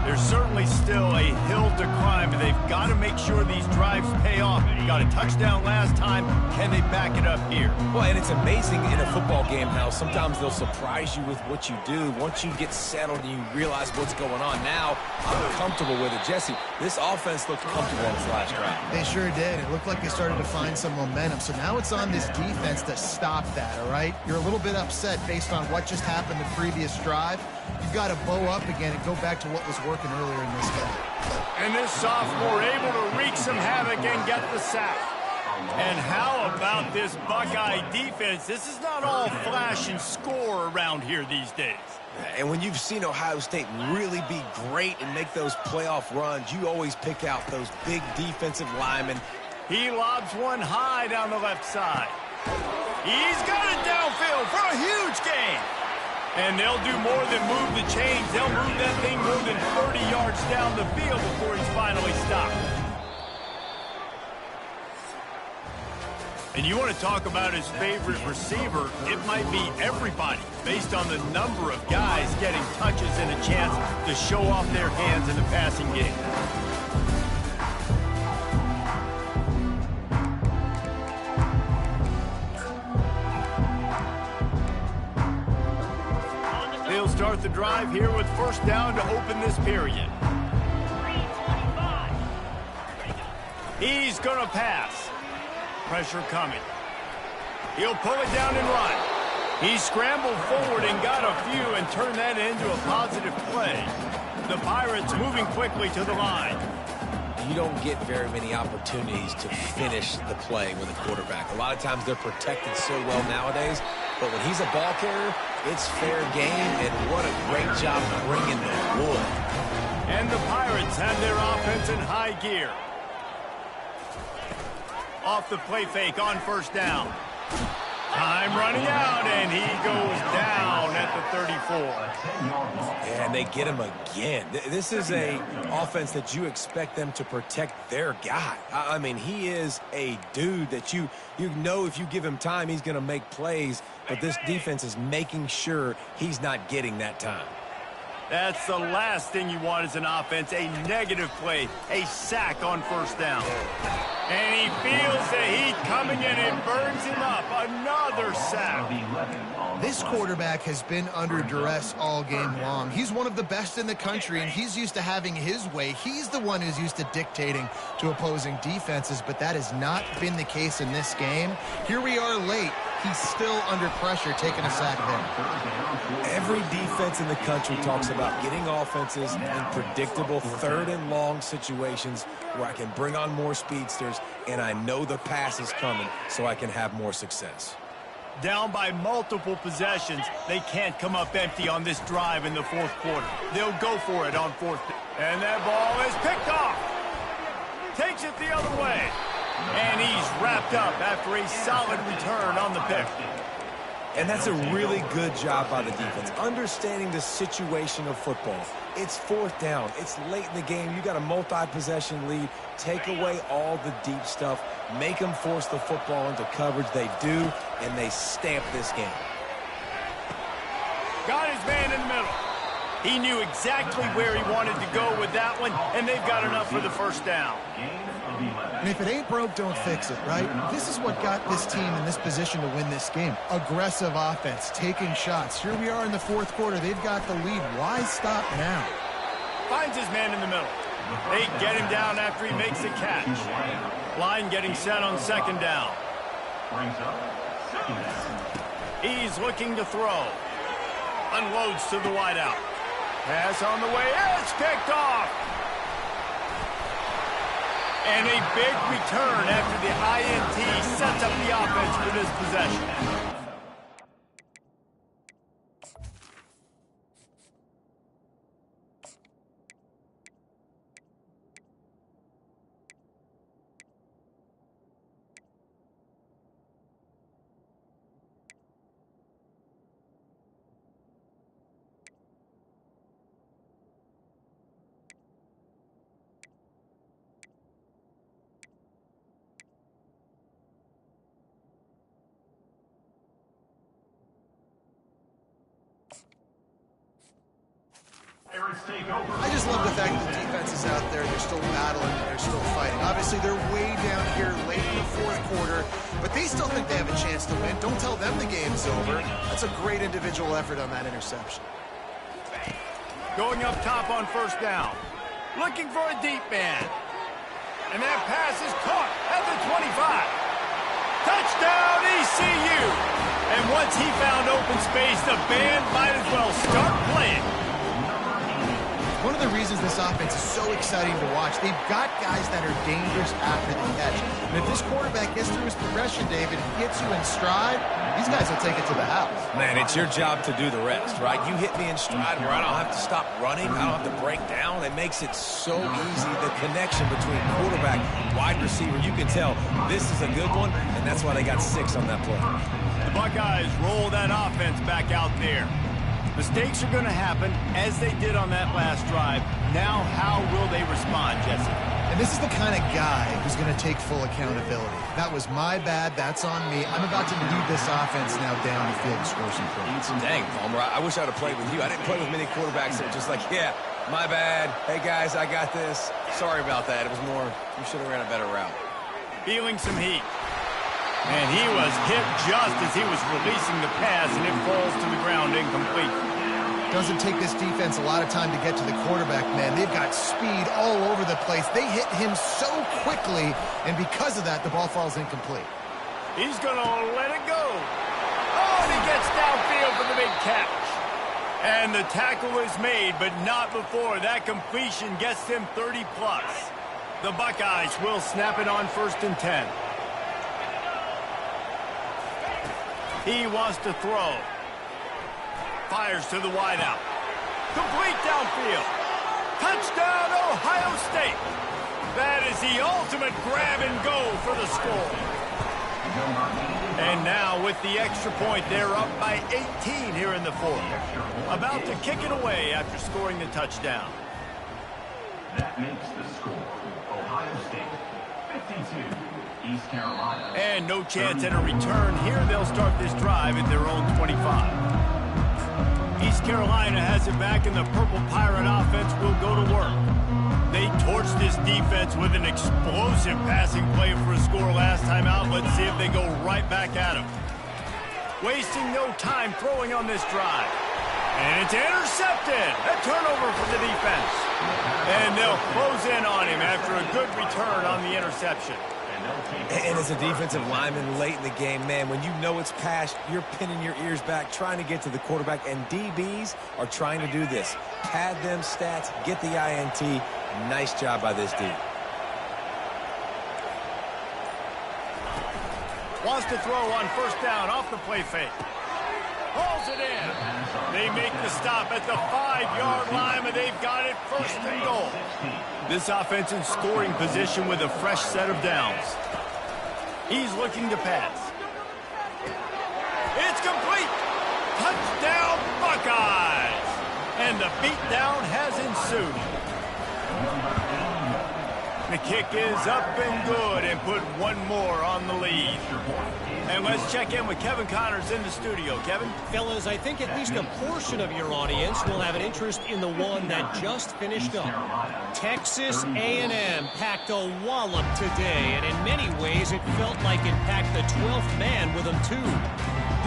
A: There's certainly still a hill to climb, but they've got to make sure these drives pay off. Got a touchdown last time. Can they back it up here?
B: Well, and it's amazing in a football game how sometimes they'll surprise you with what you do. Once you get settled and you realize what's going on, now I'm comfortable with it. Jesse, this offense looked comfortable on this last drive.
C: They sure did. It looked like they started to find some momentum. So now it's on this defense to stop that, all right? You're a little bit upset based on what just happened the previous drive. You've got to bow up again and go back to what was working earlier in this game.
A: And this sophomore able to wreak some havoc and get the sack. And how about this Buckeye defense? This is not all flash and score around here these days.
B: And when you've seen Ohio State really be great and make those playoff runs, you always pick out those big defensive linemen.
A: He lobs one high down the left side. He's got it downfield for a huge gain. And they'll do more than move the chains. They'll move that thing more than 30 yards down the field before he's finally stopped. And you want to talk about his favorite receiver, it might be everybody, based on the number of guys getting touches and a chance to show off their hands in the passing game. They'll start the drive here with first down to open this period. He's going to pass. Pressure coming. He'll pull it down and run. He scrambled forward and got a few and turned that into a positive play. The Pirates moving quickly to the line.
B: You don't get very many opportunities to finish the play with a quarterback. A lot of times they're protected so well nowadays, but when he's a ball carrier, it's fair game, and what a great job bringing the wood.
A: And the Pirates have their offense in high gear. Off the play fake on first down. Time running out, and he goes down at the 34.
B: And they get him again. This is a offense that you expect them to protect their guy. I mean, he is a dude that you know if you give him time, he's going to make plays, but this defense is making sure he's not getting that time.
A: That's the last thing you want as an offense, a negative play, a sack on first down. And he feels the heat coming in and burns him up. Another sack.
C: This quarterback has been under duress all game long. He's one of the best in the country, and he's used to having his way. He's the one who's used to dictating to opposing defenses, but that has not been the case in this game. Here we are late. He's still under pressure, taking a sack there.
B: Every defense in the country talks about getting offenses in predictable third and long situations where I can bring on more speedsters and I know the pass is coming so I can have more success.
A: Down by multiple possessions, they can't come up empty on this drive in the fourth quarter. They'll go for it on fourth. And that ball is picked off. Takes it the other way. And he's wrapped up after a solid return on the pick.
B: And that's a really good job by the defense, understanding the situation of football. It's fourth down. It's late in the game. You got a multi-possession lead. Take away all the deep stuff. Make them force the football into coverage. They do, and they stamp this game.
A: Got his man in the middle. He knew exactly where he wanted to go with that one, and they've got enough for the first down.
D: Gain of 11.
C: And if it ain't broke, don't fix it, right? This is what got this team in this position to win this game. Aggressive offense, taking shots. Here we are in the fourth quarter. They've got the lead. Why stop now?
A: Finds his man in the middle. They get him down after he makes the catch. Line getting set on second down. He's looking to throw. Unloads to the wideout. Pass on the way. It's picked off. And a big return after the INT sets up the offense for this possession.
C: I just love the fact that the defense is out there. They're still battling and they're still fighting. Obviously, they're way down here late in the fourth quarter, but they still think they have a chance to win. Don't tell them the game's over. That's a great individual effort on that interception.
A: Going up top on first down. Looking for a deep man. And that pass is caught at the 25. Touchdown, ECU! And once he found open space, the band might as well start playing.
C: One of the reasons this offense is so exciting to watch, they've got guys that are dangerous after the catch. And if this quarterback gets through his progression, David, gets you in stride, these guys will take it to the house.
B: Man, it's your job to do the rest, right? You hit me in stride where I don't have to stop running. I don't have to break down. It makes it so easy. The connection between quarterback and wide receiver, you can tell this is a good one, and that's why they got 6 on that play.
A: The Buckeyes roll that offense back out there. Mistakes are going to happen, as they did on that last drive. Now, how will they respond, Jesse?
C: And this is the kind of guy who's going to take full accountability. That was my bad. That's on me. I'm about to lead this offense now down the field and score some points.
B: Dang, Palmer, I wish I would have played with you. I didn't play with many quarterbacks that were just like, yeah, my bad. Hey, guys, I got this. Sorry about that. It was more, we should have ran a better route.
A: Feeling some heat. And he was hit just as he was releasing the pass, and it falls to the ground incomplete.
C: Doesn't take this defense a lot of time to get to the quarterback, man. They've got speed all over the place. They hit him so quickly, and because of that, the ball falls incomplete.
A: He's going to let it go. Oh, and he gets downfield for the big catch. And the tackle is made, but not before. That completion gets them 30-plus. The Buckeyes will snap it on 1st and 10. He wants to throw. Fires to the wideout. Complete downfield. Touchdown, Ohio State. That is the ultimate grab and go for the score. And now with the extra point, they're up by 18 here in the fourth. About to kick it away after scoring the touchdown.
D: That makes the score Ohio State 52. East Carolina.
A: And no chance at a return here. They'll start this drive at their own 25. East Carolina has it back, and the Purple Pirate offense will go to work. They torched this defense with an explosive passing play for a score last time out. Let's see if they go right back at him. Wasting no time throwing on this drive. And it's intercepted. A turnover for the defense. And they'll close in on him after a good return on the interception.
B: And as a defensive lineman late in the game, man, when you know it's passed, you're pinning your ears back, trying to get to the quarterback, and DBs are trying to do this. Pad them stats, get the INT. Nice job by this D.
A: Wants to throw on 1st down off the play fake. Hauls it in. They make the stop at the 5-yard line, and they've got it 1st and goal. This offense in scoring position with a fresh set of downs. He's looking to pass. It's complete. Touchdown, Buckeyes. And the beatdown has ensued. The kick is up and good and put one more on the lead. And let's check in with Kevin Connors in the studio. Kevin?
E: Fellas, I think at least a portion of your audience will have an interest in the one that just finished up. Texas A&M packed a wallop today, and in many ways it felt like it packed the 12th man with them too.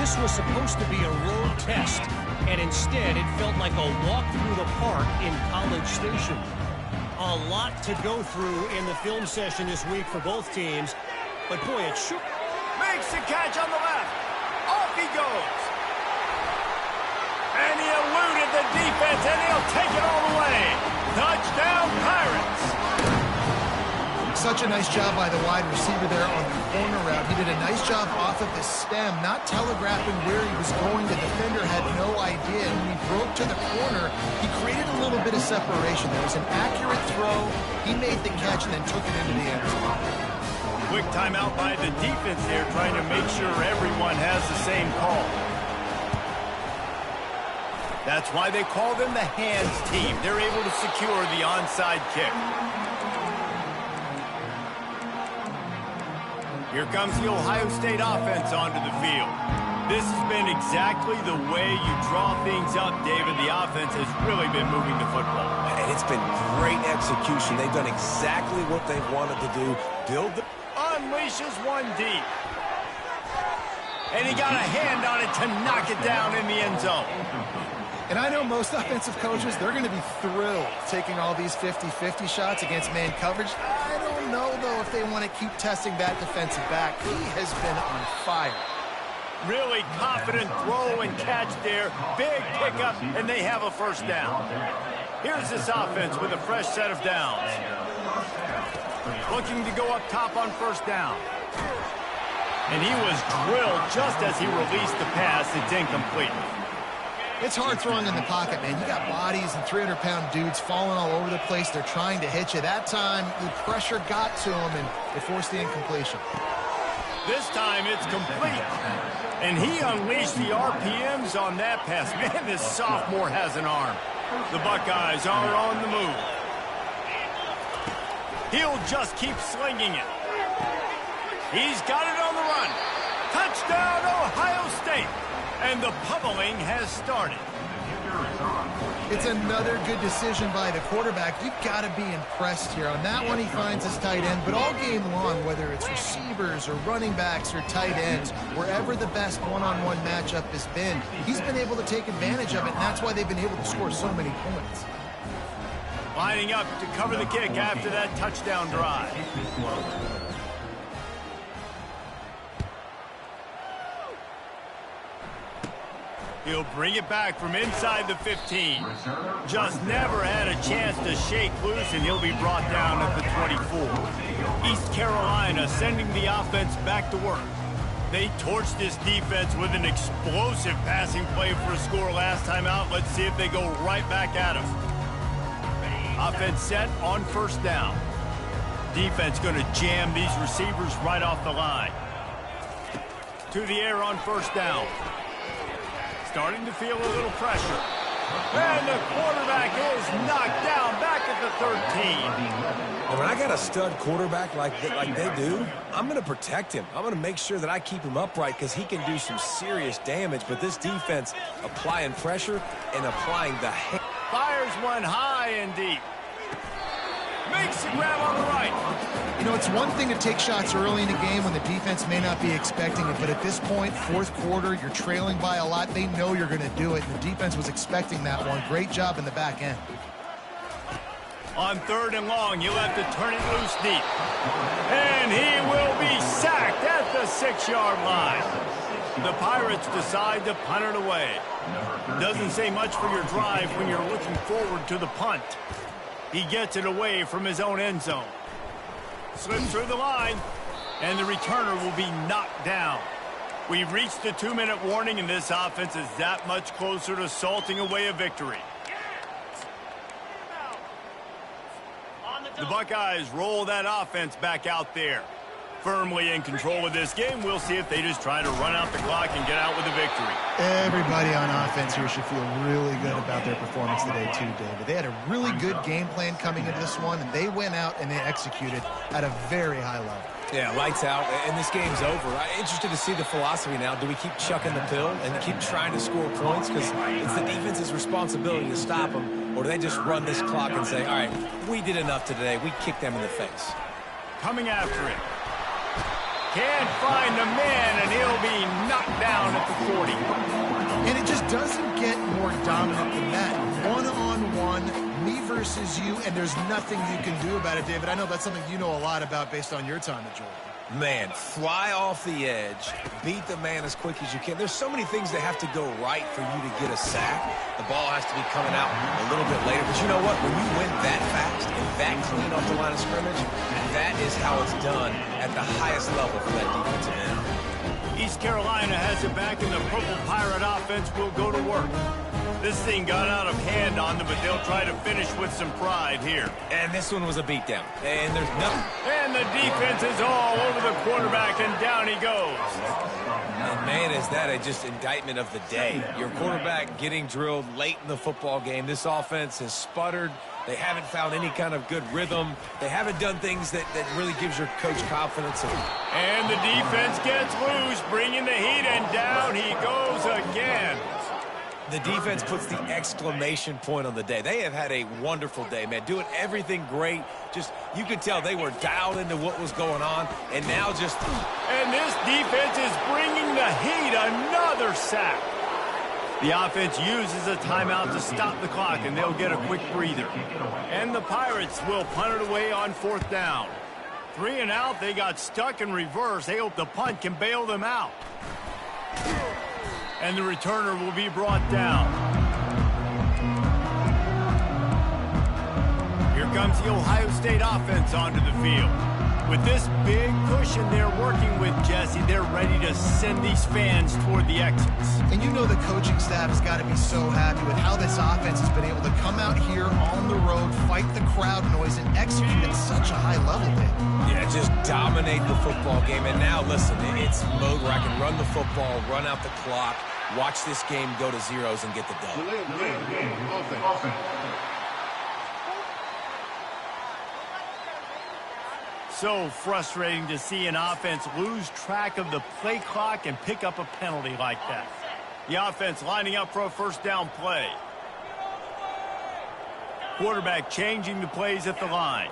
E: This was supposed to be a road test, and instead it felt like a walk through the park in College Station. A lot to go through in the film session this week for both teams, but boy, it sure...
A: Makes the catch on the left. Off he goes. And he eluded the defense, and he'll take it all the way. Touchdown, Pirates.
C: Such a nice job by the wide receiver there on the corner route. He did a nice job off of the stem, not telegraphing where he was going. The defender had no idea. And when he broke to the corner, he created a little bit of separation. There was an accurate throw. He made the catch and then took it into the end zone.
A: Quick timeout by the defense there, trying to make sure everyone has the same call. That's why they call them the hands team. They're able to secure the onside kick. Here comes the Ohio State offense onto the field. This has been exactly the way you draw things up, David. The offense has really been moving the football.
B: And it's been great execution. They've done exactly what they've wanted to do. Build the...
A: Unleashes one deep. And he got a hand on it to knock it down in the end zone.
C: And I know most offensive coaches, they're going to be thrilled taking all these 50-50 shots against man coverage. I don't know, though, if they want to keep testing that defensive back. He has been on fire.
A: Really confident throw and catch there. Big pickup, and they have a first down. Here's this offense with a fresh set of downs. Looking to go up top on first down. And he was drilled just as he released the pass. It's incomplete.
C: It's hard throwing in the pocket, man. You got bodies and 300-pound dudes falling all over the place. They're trying to hit you. That time, the pressure got to him, and it forced the incompletion.
A: This time, it's complete. And he unleashed the RPMs on that pass. Man, this sophomore has an arm. The Buckeyes are on the move. He'll just keep slinging it. He's got it on the run. Touchdown, Ohio State. And the pummeling has started.
C: It's another good decision by the quarterback. You've got to be impressed here. On that one, he finds his tight end. But all game long, whether it's receivers or running backs or tight ends, wherever the best one-on-one matchup has been, he's been able to take advantage of it, and that's why they've been able to score so many points.
A: Lining up to cover the kick after that touchdown drive. He'll bring it back from inside the 15. Just never had a chance to shake loose, and he'll be brought down at the 24. East Carolina sending the offense back to work. They torched this defense with an explosive passing play for a score last time out. Let's see if they go right back at him. Offense set on first down. Defense going to jam these receivers right off the line. To the air on first down. Starting to feel a little pressure. And the quarterback is knocked down back at the 13.
B: And when I got a stud quarterback like they do, I'm going to protect him. I'm going to make sure that I keep him upright because he can do some serious damage. But this defense applying pressure and applying the...
A: Fires one high and deep. Makes the grab on the right.
C: You know, it's one thing to take shots early in the game when the defense may not be expecting it, but at this point, fourth quarter, you're trailing by a lot. They know you're going to do it, and the defense was expecting that one. Great job in the back end.
A: On third and long, you'll have to turn it loose deep. And he will be sacked at the 6-yard line. The Pirates decide to punt it away. Doesn't say much for your drive when you're looking forward to the punt. He gets it away from his own end zone. Slips through the line, and the returner will be knocked down. We've reached the 2-minute warning, and this offense is that much closer to salting away a victory. The Buckeyes roll that offense back out there. Firmly in control of this game. We'll see if they just try to run out the clock and get out with a victory.
C: Everybody on offense here should feel really good about their performance today too, David. They had a really good game plan coming into this one, and they went out and they executed at a very high level.
B: Yeah, lights out, and this game's over. I'm interested to see the philosophy now. Do we keep chucking the pill and keep trying to score points because it's the defense's responsibility to stop them, or do they just run this clock and say, all right, we did enough today. We kicked them in the face.
A: Coming after it. Can't find the man, and he'll be knocked down at the 40.
C: And it just doesn't get more dominant than that. One-on-one, me versus you, and there's nothing you can do about it, David. I know that's something you know a lot about based on your time at Georgia.
B: Man, fly off the edge, beat the man as quick as you can. There's so many things that have to go right for you to get a sack. The ball has to be coming out a little bit later. But you know what? When you win that fast and that clean off the line of scrimmage, that is how it's done at the highest level for that defensive end.
A: East Carolina has it back, and the Purple Pirate offense will go to work. This thing got out of hand on them, but they'll try to finish with some pride here.
B: And this one was a beatdown. And there's nothing.
A: And the defense is all over the quarterback, and down he goes.
B: And man, is that a just indictment of the day. Your quarterback getting drilled late in the football game. This offense has sputtered. They haven't found any kind of good rhythm. They haven't done things that really gives your coach confidence.
A: And the defense gets loose, bringing the heat, and down he goes again.
B: The defense puts the exclamation point on the day. They have had a wonderful day, man. Doing everything great. Just, you could tell they were dialed into what was going on. And now just...
A: And this defense is bringing the heat. Another sack. The offense uses a timeout to stop the clock, and they'll get a quick breather. And the Pirates will punt it away on 4th down. 3 and out. They got stuck in reverse. They hope the punt can bail them out. And the returner will be brought down. Here comes the Ohio State offense onto the field. With this big cushion they're working with, Jesse, they're ready to send these fans toward the exits.
C: And you know the coaching staff has got to be so happy with how this offense has been able to come out here on the road, fight the crowd noise, and execute at such a high level, Dave.
B: Yeah, just dominate the football game. And now, listen, it's mode where I can run the football, run out the clock, watch this game go to zeros and get the dub.
F: Offense.
A: So frustrating to see an offense lose track of the play clock and pick up a penalty like that. The offense lining up for a 1st down play. Quarterback changing the plays at the line.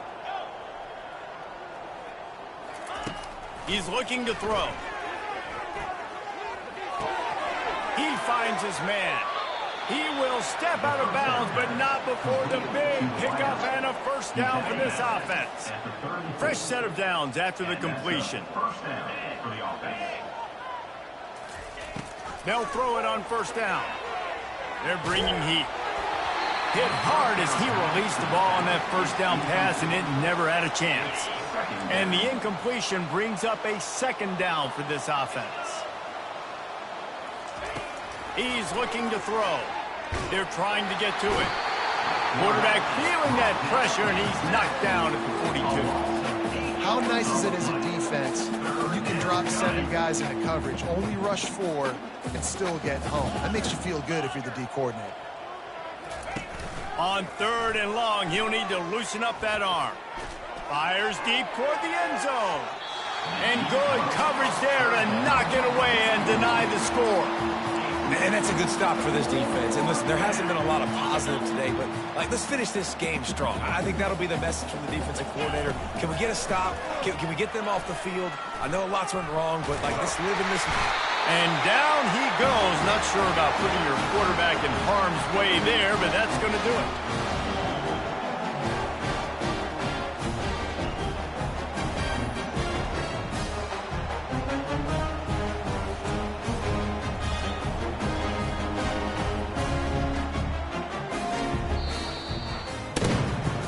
A: He's looking to throw. He finds his man. He will step out of bounds, but not before the big pickup and a 1st down for this offense. Fresh set of downs after the completion. They'll throw it on 1st down. They're bringing heat. Hit hard as he released the ball on that 1st down pass, and it never had a chance. And the incompletion brings up a 2nd down for this offense. He's looking to throw. They're trying to get to it. Quarterback feeling that pressure, and he's knocked down at the 42.
C: How nice is it as a defense when you can drop 7 guys into coverage, only rush 4, and still get home? That makes you feel good if you're the D coordinator.
A: On 3rd and long, he'll need to loosen up that arm. Fires deep toward the end zone. And good coverage there to knock it away and deny the score.
B: And that's a good stop for this defense. And listen, there hasn't been a lot of positive today, but let's finish this game strong. I think that'll be the message from the defensive coordinator. Can we get a stop? Can we get them off the field? I know lots went wrong, but let's live in this.
A: And down he goes. Not sure about putting your quarterback in harm's way there, but that's going to do it.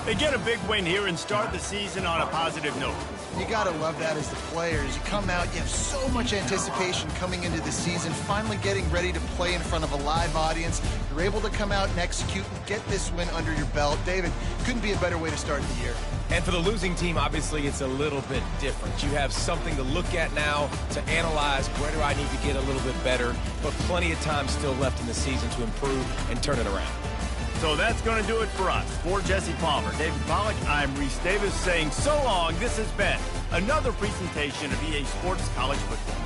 A: They get a big win here and start the season on a positive note.
C: You got to love that as the players. You come out, you have so much anticipation coming into the season, finally getting ready to play in front of a live audience. You're able to come out and execute and get this win under your belt. David, couldn't be a better way to start the year.
B: And for the losing team, obviously, it's a little bit different. You have something to look at now to analyze where do I need to get a little bit better, but plenty of time still left in the season to improve and turn it around.
A: So that's going to do it for us. For Jesse Palmer, David Pollack, I'm Reese Davis saying so long. This has been another presentation of EA Sports College Football.